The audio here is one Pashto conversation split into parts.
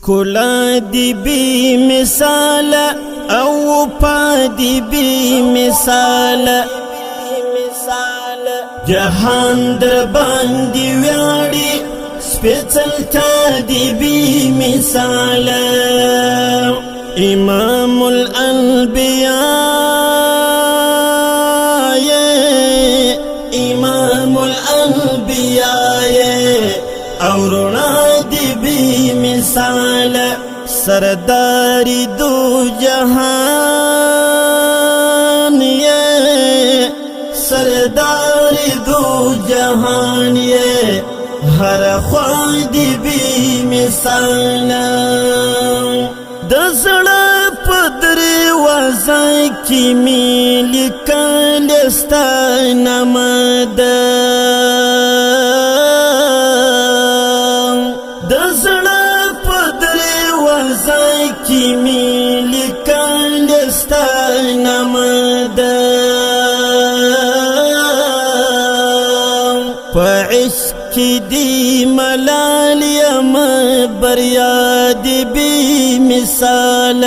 کلا دی بی مثال او پا دی بی مثال جهان در باندی ویاڑی سپیڅلتا دی بی مثال امام الانبیاء امام الانبیاء اورونا دی بی مثال سرداری دو جہان سرداری دو جہان ہر خواد بی مثال دزڑا پدری وزا کی میلی کالستا نمد دزڑا پدری وزا کی میلی کالستا نمد عشق دی ملال یم بریا دی بی مثال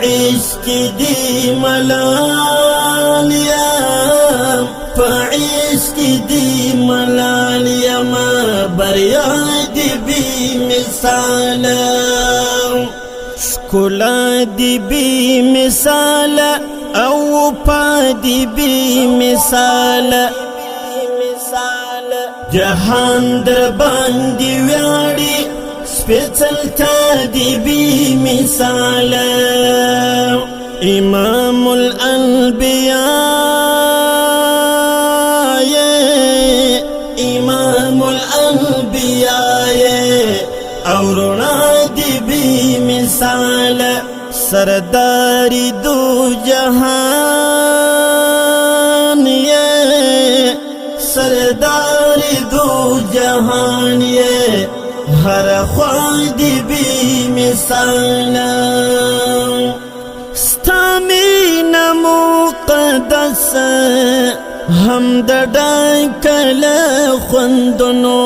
عشق دی ملال یم عشق دی ملال یم بریا دی بی مثال شکلا دی بی مثال او پا دی بی مثال جهان در باندی ویاڑی سپیڅلتا دی بی مثال امام الانبیاء امام الانبیاء اورونا دی بی مثال سرداری دو جہان سرداری دو جہان ہر خواد بی مثال ستامین مقدس ہم ڈاکل خوندنو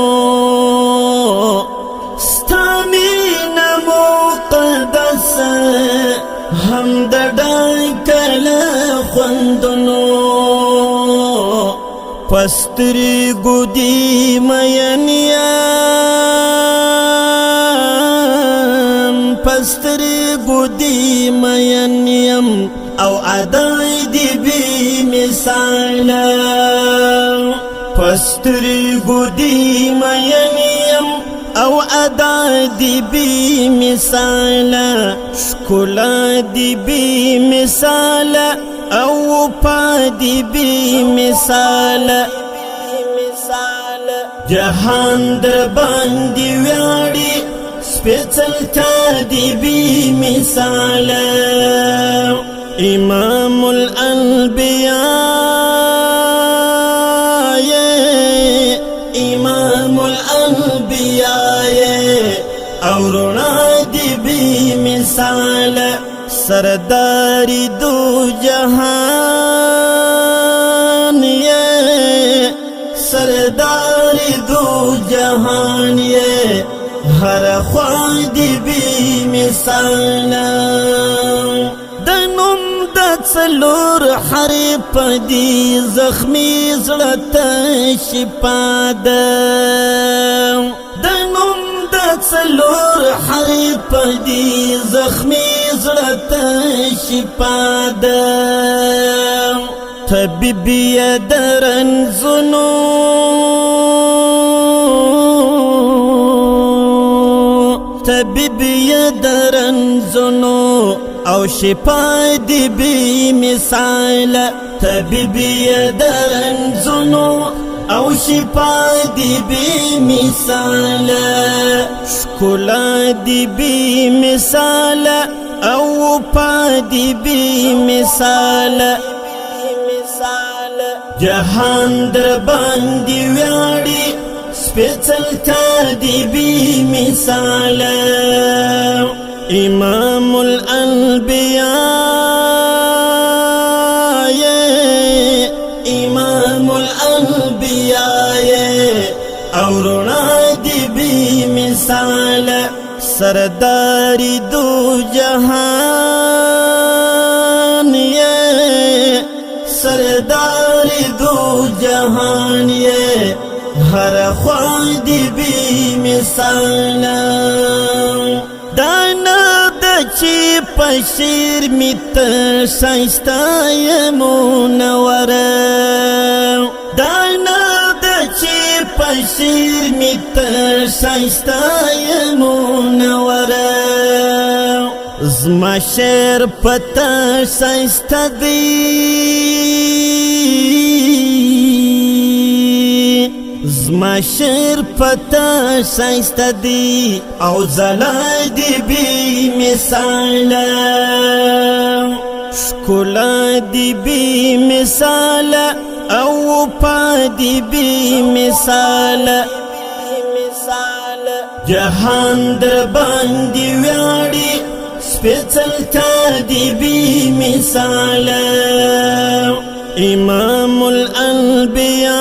ستامین مقدس ہم ڈاکل خوندنو پستری گودی مینیم پستری گودی مینیم او ادائی دی بی مثال پستری گودی مینیم او ادا دی بی مثال شکلا دی بی مثال او پا دی بی مثال جهان در باندی ویاڑی سپیڅلتا دی بی مثال امام الانبیاء امام الانبیاء اورونا دی بی مثال سرداری دو جہان سرداری دو جہان ہر خواد بی مثال دنم دڅلور حرف دی زخمی زړه شفا ده دنم دڅلور حرف دی زخمی زړه شفا ده طبیب درنزنو طبیب درنزنو او شفا دی بی مثال طبیب درنزنو او شفا دی بی مثال شکلا دی بی مثال او پا دی بی مثال جهان در باندی ویاڑی سپیڅلتا دی بی مثال امام الانبیاء امام الانبیاء اورونا دی دی بی مثال سرداری دو جہان یہ سرداری دو جہان یہ ہر خواہ دی بی مثال دانا دچی پشیر میت شایستا منور دانا دچی پشیر میت شایستا منور زما شیر پتا شایستا دی زما شیر پتا شایستا دی او زلای دی بی مثال شکلا دی بی مثال او پا دی بی مثال جهان در باندې ویاړي سپېڅلتا دی بی مثال امام الانبیاء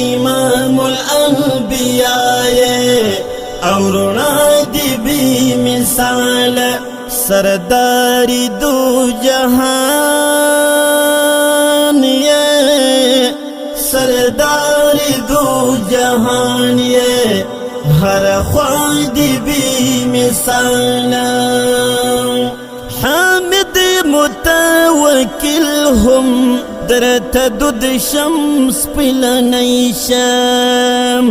امام الانبیاء او رڼا دی بی مثال سرداری دو جہان یہ سرداری دو جہان یہ ہر خواہ دی بی مثال حامد متوکل هم در تدد شمس پلنی شام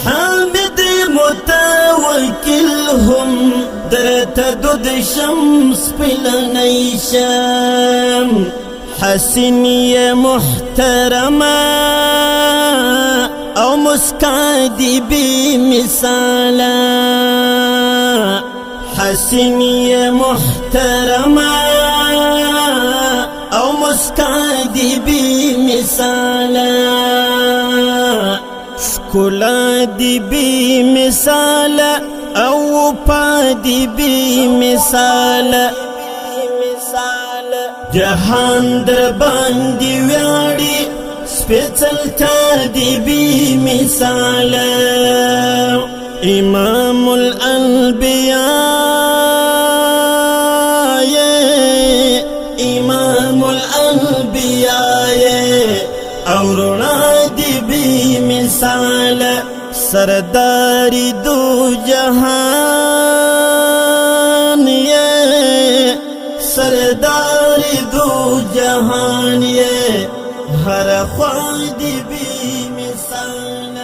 حامد متوکل هم در تدد شمس پلنی شام حسنی محترمہ او مسکادی بی مثال حسنی محترمہ او مسکادی بی مثال شکلا دی بی مثال او پا دی بی مثال جهان در باندې ویاړي سپېڅلتا دی بی مثال امام الانبیاء امام الانبیاء او رڼا دی بی مثال سرداری دو جہان یہ سرداری دو جہان یہ ہر خواہ دی بی مثال